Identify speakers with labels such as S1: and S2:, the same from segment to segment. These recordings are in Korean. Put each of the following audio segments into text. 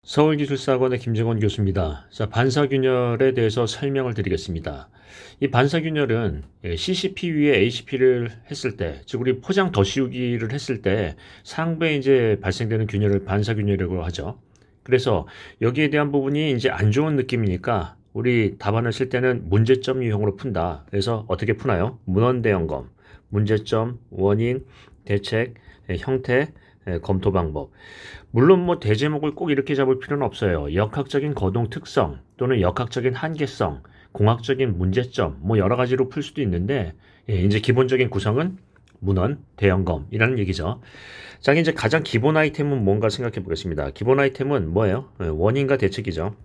S1: 서울기술사학원의 김정원 교수입니다. 자, 반사균열에 대해서 설명을 드리겠습니다. 이 반사균열은 CCP 위에 ACP를 했을 때, 즉 우리 포장 더 씌우기를 했을 때 상부에 이제 발생되는 균열을 반사균열이라고 하죠. 그래서 여기에 대한 부분이 이제 안 좋은 느낌이니까 우리 답안을 쓸 때는 문제점 유형으로 푼다. 그래서 어떻게 푸나요? 문헌대점검, 문제점, 원인, 대책, 형태, 검토 방법. 물론 뭐 대제목을 꼭 이렇게 잡을 필요는 없어요. 역학적인 거동 특성 또는 역학적인 한계성, 공학적인 문제점 뭐 여러 가지로 풀 수도 있는데 이제 기본적인 구성은 문헌, 대점검이라는 얘기죠. 자, 이제 가장 기본 아이템은 뭔가 생각해 보겠습니다. 기본 아이템은 뭐예요? 원인과 대책이죠.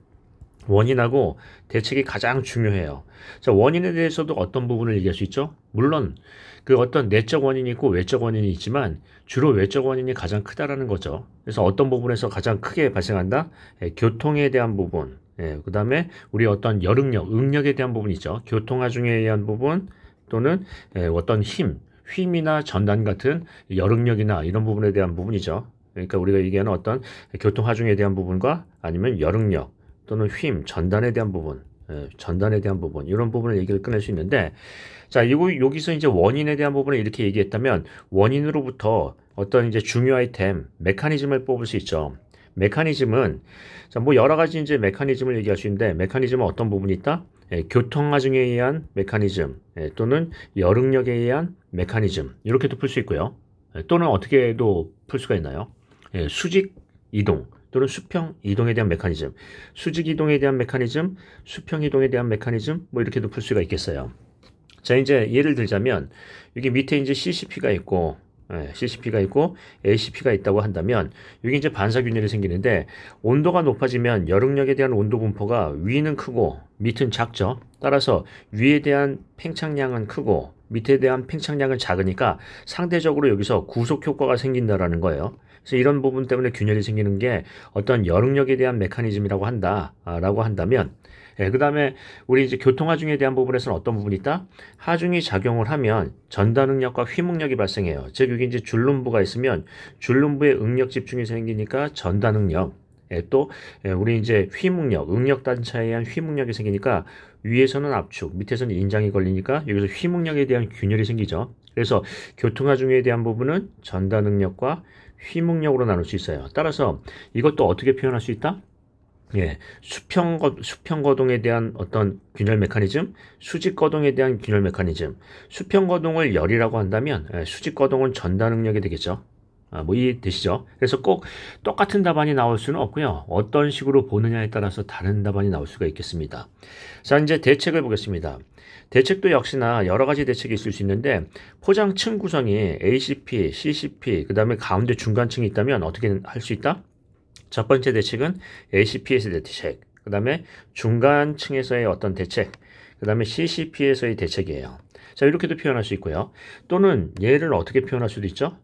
S1: 원인하고 대책이 가장 중요해요. 자, 원인에 대해서도 어떤 부분을 얘기할 수 있죠? 물론 그 어떤 내적 원인이 있고 외적 원인이 있지만 주로 외적 원인이 가장 크다라는 거죠. 그래서 어떤 부분에서 가장 크게 발생한다? 교통에 대한 부분, 그 다음에 우리 어떤 여능력, 응력에 대한 부분이 있죠. 교통하중에 의한 부분 또는 어떤 힘이나 전단 같은 여능력이나 이런 부분에 대한 부분이죠. 그러니까 우리가 얘기하는 어떤 교통하중에 대한 부분과 아니면 여능력 또는 전단에 대한 부분, 이런 부분을 얘기를 꺼낼 수 있는데, 자, 여기서 이제 원인에 대한 부분을 이렇게 얘기했다면, 원인으로부터 어떤 이제 중요 아이템, 메커니즘을 뽑을 수 있죠. 메커니즘은, 자, 뭐 여러 가지 이제 메커니즘을 얘기할 수 있는데, 메커니즘은 어떤 부분이 있다? 교통하중에 의한 메커니즘, 또는 여능력에 의한 메커니즘, 이렇게도 풀 수 있고요. 또는 어떻게도 풀 수가 있나요? 수직 이동. 또는 수평 이동에 대한 메커니즘, 수직 이동에 대한 메커니즘, 수평 이동에 대한 메커니즘, 뭐 이렇게도 풀 수가 있겠어요. 자, 이제 예를 들자면 여기 밑에 이제 CCP가 있고, ACP가 있다고 한다면 여기 이제 반사균열이 생기는데 온도가 높아지면 여능력에 대한 온도 분포가 위는 크고 밑은 작죠. 따라서 위에 대한 팽창량은 크고 밑에 대한 팽창량은 작으니까 상대적으로 여기서 구속 효과가 생긴다라는 거예요. 그래서 이런 부분 때문에 균열이 생기는 게 어떤 여능력에 대한 메커니즘이라고 한다면, 그 다음에 우리 이제 교통하중에 대한 부분에서는 어떤 부분이 있다? 하중이 작용을 하면 전단응력과 휘묵력이 발생해요. 즉 여기 이제 줄눈부가 있으면 줄눈부에 응력 집중이 생기니까 전단응력, 또 우리 이제 휘묵력, 응력 단차에 의한 휘묵력이 생기니까 위에서는 압축, 밑에서는 인장이 걸리니까 여기서 휘묵력에 대한 균열이 생기죠. 그래서 교통하중에 대한 부분은 전단응력과 휘묵력으로 나눌 수 있어요. 따라서 이것도 어떻게 표현할 수 있다? 수평거동에 대한 어떤 균열 메커니즘, 수직거동에 대한 균열 메커니즘, 수평거동을 열이라고 한다면 수직거동은 전단응력이 되겠죠. 뭐 이해되시죠? 그래서 꼭 똑같은 답안이 나올 수는 없고요. 어떤 식으로 보느냐에 따라서 다른 답안이 나올 수가 있겠습니다. 자, 이제 대책을 보겠습니다. 대책도 역시나 여러 가지 대책이 있을 수 있는데 포장층 구성이 ACP, CCP, 그 다음에 가운데 중간층이 있다면 어떻게 할 수 있다? 첫 번째 대책은 ACP에서의 대책, 그 다음에 중간층에서의 어떤 대책, 그 다음에 CCP에서의 대책이에요. 자, 이렇게도 표현할 수 있고요. 또는 얘를 어떻게 표현할 수도 있죠?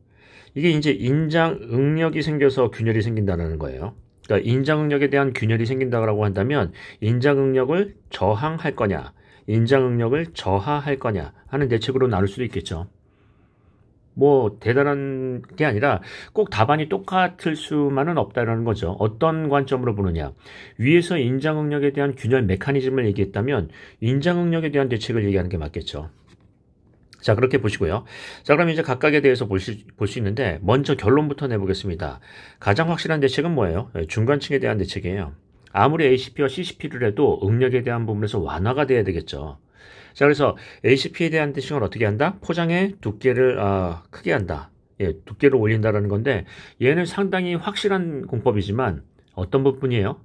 S1: 이게 이제 인장응력이 생겨서 균열이 생긴다는 거예요. 그러니까 인장응력에 대한 균열이 생긴다고 한다면 인장응력을 저항할 거냐, 인장응력을 저하할 거냐 하는 대책으로 나눌 수도 있겠죠. 뭐 대단한 게 아니라 꼭 답안이 똑같을 수만은 없다라는 거죠. 어떤 관점으로 보느냐. 위에서 인장응력에 대한 균열 메커니즘을 얘기했다면 인장응력에 대한 대책을 얘기하는 게 맞겠죠. 자, 그렇게 보시고요. 자, 그럼 이제 각각에 대해서 볼 수 있는데 먼저 결론부터 내보겠습니다. 가장 확실한 대책은 뭐예요? 중간층에 대한 대책이에요. 아무리 ACP와 CCP를 해도 응력에 대한 부분에서 완화가 돼야 되겠죠. 자, 그래서 ACP에 대한 대칭을 어떻게 한다? 포장의 두께를 크게 한다. 두께를 올린다라는 건데 얘는 상당히 확실한 공법이지만 어떤 부분이에요?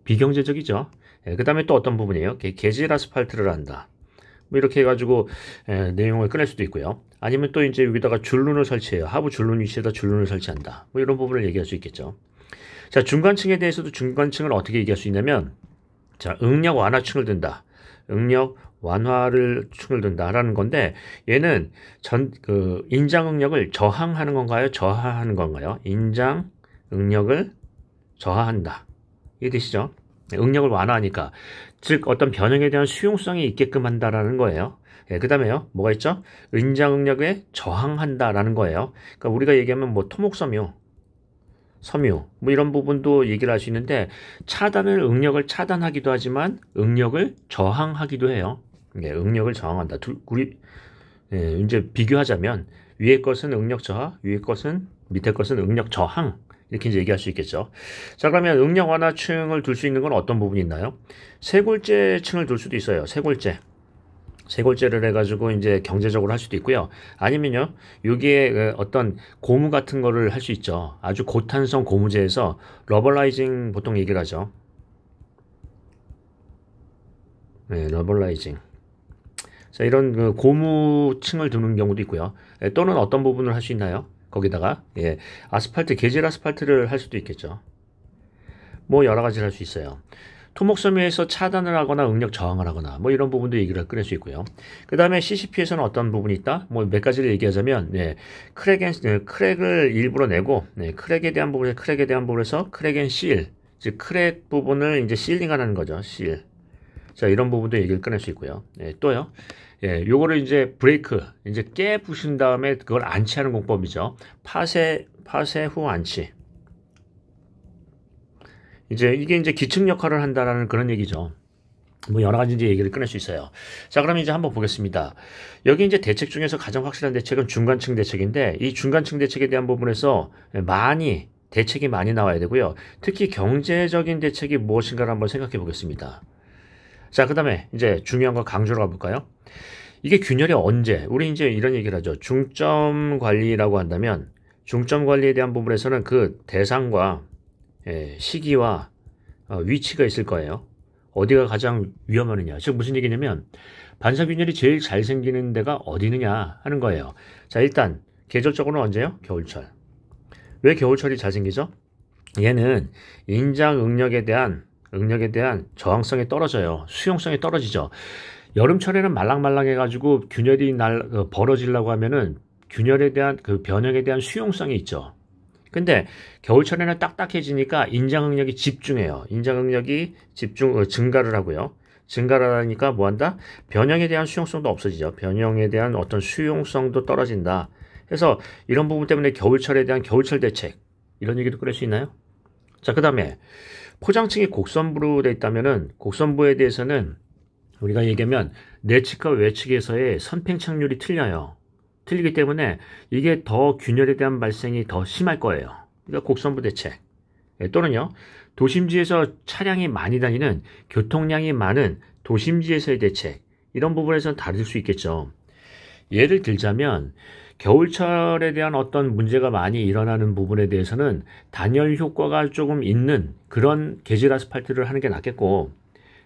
S1: 비경제적이죠. 그 다음에 또 어떤 부분이에요? 개질 아스팔트를 한다. 뭐 이렇게 해가지고 내용을 꺼낼 수도 있고요. 아니면 또 이제 여기다가 줄눈을 설치해요. 하부 줄눈 위치에다 줄눈을 설치한다. 뭐 이런 부분을 얘기할 수 있겠죠. 자, 중간층에 대해서도 중간층을 어떻게 얘기할 수 있냐면, 자, 응력 완화층을 든다. 응력 완화를 층을 든다라는 건데 얘는 인장 응력을 저항하는 건가요? 저하하는 건가요? 인장 응력을 저하한다. 이해되시죠? 응력을 완화하니까 즉 어떤 변형에 대한 수용성이 있게끔 한다라는 거예요. 그 다음에요. 뭐가 있죠? 인장 응력에 저항한다라는 거예요. 그러니까 우리가 얘기하면 뭐 토목섬유 섬유 뭐 이런 부분도 얘기를 할 수 있는데 차단을 응력을 차단하기도 하지만 응력을 저항하기도 해요. 예, 응력을 저항한다. 이제 비교하자면 위에 것은 응력 저하, 위에 것은 밑에 것은 응력 저항 이렇게 이제 얘기할 수 있겠죠. 자, 그러면 응력 완화층을 둘 수 있는 건 어떤 부분이 있나요? 쇄골제층을 둘 수도 있어요. 쇄골제를 해가지고 이제 경제적으로 할 수도 있고요. 아니면요, 여기에 어떤 고무 같은 거를 할 수 있죠. 아주 고탄성 고무제에서 러버라이징 보통 얘기를 하죠. 네, 러버라이징. 자, 이런 그 고무층을 두는 경우도 있고요. 또는 어떤 부분을 할 수 있나요? 거기다가 아스팔트, 계질 아스팔트를 할 수도 있겠죠. 뭐 여러 가지를 할 수 있어요. 토목섬유에서 차단을 하거나 응력 저항을 하거나 뭐 이런 부분도 얘기를 꺼낼 수 있고요. 그 다음에 CCP에서는 어떤 부분이 있다? 뭐 몇 가지를 얘기하자면 크랙을 일부러 내고 크랙에 대한 부분에서 크랙 앤 실, 즉 크랙 부분을 이제 실링하는 거죠. 실. 자, 이런 부분도 얘기를 꺼낼 수 있고요. 또요. 요거를 이제 브레이크, 이제 깨 부신 다음에 그걸 안치하는 공법이죠. 파쇄 후 안치. 이게 이제 기층 역할을 한다라는 그런 얘기죠. 뭐 여러 가지 이제 얘기를 꺼낼 수 있어요. 자, 그럼 이제 한번 보겠습니다. 여기 이제 대책 중에서 가장 확실한 대책은 중간층 대책인데 이 중간층 대책에 대한 부분에서 대책이 많이 나와야 되고요. 특히 경제적인 대책이 무엇인가를 한번 생각해 보겠습니다. 자, 그 다음에 이제 중요한 거 강조로 가볼까요? 이게 균열이 언제? 우리 이제 이런 얘기를 하죠. 중점 관리라고 한다면 중점 관리에 대한 부분에서는 그 대상과 시기와 위치가 있을 거예요. 어디가 가장 위험하느냐. 즉 무슨 얘기냐면 반사균열이 제일 잘 생기는 데가 어디느냐 하는 거예요. 자, 일단 계절적으로는 언제요? 겨울철. 왜 겨울철이 잘 생기죠? 얘는 인장 응력에 대한 저항성이 떨어져요. 수용성이 떨어지죠. 여름철에는 말랑말랑해가지고 균열이 벌어지려고 하면은 균열에 대한 그 변형에 대한 수용성이 있죠. 근데 겨울철에는 딱딱해지니까 인장응력이 집중해요. 인장응력이 증가를 하고요. 증가를 하니까 뭐한다? 변형에 대한 수용성도 없어지죠. 변형에 대한 어떤 수용성도 떨어진다. 그래서 이런 부분 때문에 겨울철에 대한 겨울철 대책 이런 얘기도 꺼낼 수 있나요? 자, 그 다음에 포장층이 곡선부로 되어 있다면은 곡선부에 대해서는 우리가 얘기하면 내측과 외측에서의 선팽 착률이 틀려요. 틀리기 때문에 이게 더 균열에 대한 발생이 더 심할 거예요. 그러니까 곡선부 대책. 또는요, 도심지에서 차량이 많이 다니는 교통량이 많은 도심지에서의 대책. 이런 부분에서는 다를 수 있겠죠. 예를 들자면 겨울철에 대한 어떤 문제가 많이 일어나는 부분에 대해서는 단열 효과가 조금 있는 그런 계질 아스팔트를 하는 게 낫겠고,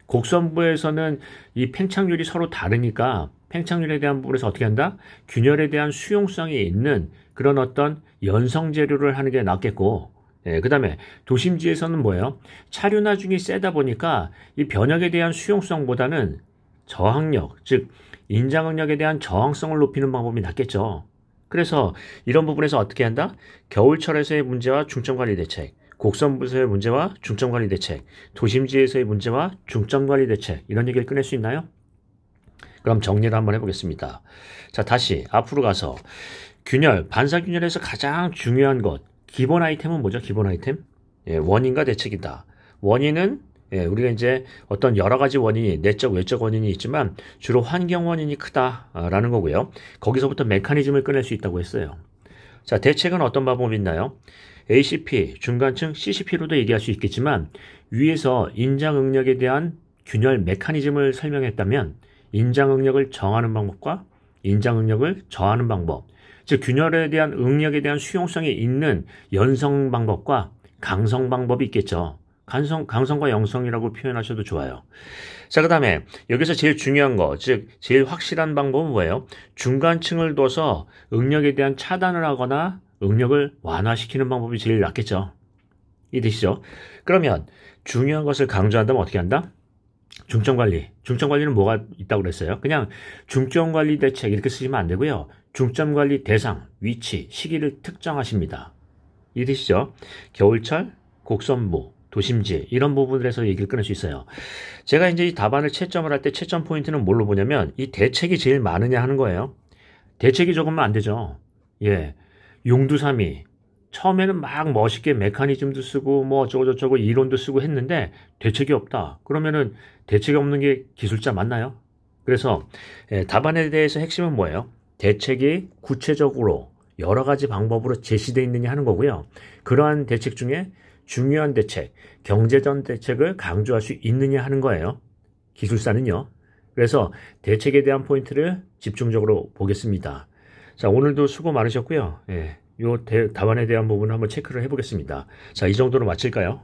S1: 곡선부에서는 이 팽창률이 서로 다르니까 팽창률에 대한 부분에서 어떻게 한다? 균열에 대한 수용성이 있는 그런 어떤 연성 재료를 하는 게 낫겠고, 그 다음에 도심지에서는 뭐예요? 차륜화중이 세다 보니까 이 변형에 대한 수용성보다는 저항력, 즉 인장응력에 대한 저항성을 높이는 방법이 낫겠죠. 그래서 이런 부분에서 어떻게 한다? 겨울철에서의 문제와 중점관리 대책, 곡선부에서의 문제와 중점관리 대책, 도심지에서의 문제와 중점관리 대책, 이런 얘기를 꺼낼 수 있나요? 그럼 정리를 한번 해보겠습니다. 자, 다시 앞으로 가서 균열, 반사균열에서 가장 중요한 것, 기본 아이템은 뭐죠? 기본 아이템? 원인과 대책이다. 원인은 우리가 이제 어떤 여러 가지 원인이, 내적, 외적 원인이 있지만 주로 환경 원인이 크다라는 거고요. 거기서부터 메커니즘을 꺼낼 수 있다고 했어요. 자, 대책은 어떤 방법이 있나요? ACP, 중간층, CCP로도 얘기할 수 있겠지만 위에서 인장응력에 대한 균열 메커니즘을 설명했다면 인장응력을 정하는 방법과 인장응력을 저하는 방법, 즉 균열에 대한 응력에 대한 수용성이 있는 연성 방법과 강성 방법이 있겠죠. 강성과 영성이라고 표현하셔도 좋아요. 자, 그 다음에 여기서 제일 중요한 거, 즉 제일 확실한 방법은 뭐예요? 중간층을 둬서 응력에 대한 차단을 하거나 응력을 완화시키는 방법이 제일 낫겠죠. 이해되시죠? 그러면 중요한 것을 강조한다면 어떻게 한다? 중점관리. 중점관리는 뭐가 있다고 그랬어요? 그냥 중점관리 대책 이렇게 쓰시면 안 되고요. 중점관리 대상, 위치, 시기를 특정하십니다. 이해되시죠? 겨울철, 곡선부, 도심지 이런 부분들에서 얘기를 끊을 수 있어요. 제가 이제 이 답안을 채점을 할 때 채점 포인트는 뭘로 보냐면 이 대책이 제일 많으냐 하는 거예요. 대책이 적으면 안 되죠. 예, 용두삼이 처음에는 막 멋있게 메커니즘도 쓰고 뭐 어쩌고저쩌고 이론도 쓰고 했는데 대책이 없다. 그러면은 대책이 없는 게 기술자 맞나요? 그래서 답안에 대해서 핵심은 뭐예요? 대책이 구체적으로 여러 가지 방법으로 제시되어 있느냐 하는 거고요. 그러한 대책 중에 중요한 대책, 경제전 대책을 강조할 수 있느냐 하는 거예요. 기술사는요. 그래서 대책에 대한 포인트를 집중적으로 보겠습니다. 자, 오늘도 수고 많으셨고요. 요 답안에 대한 부분을 한번 체크를 해보겠습니다. 자, 이 정도로 마칠까요?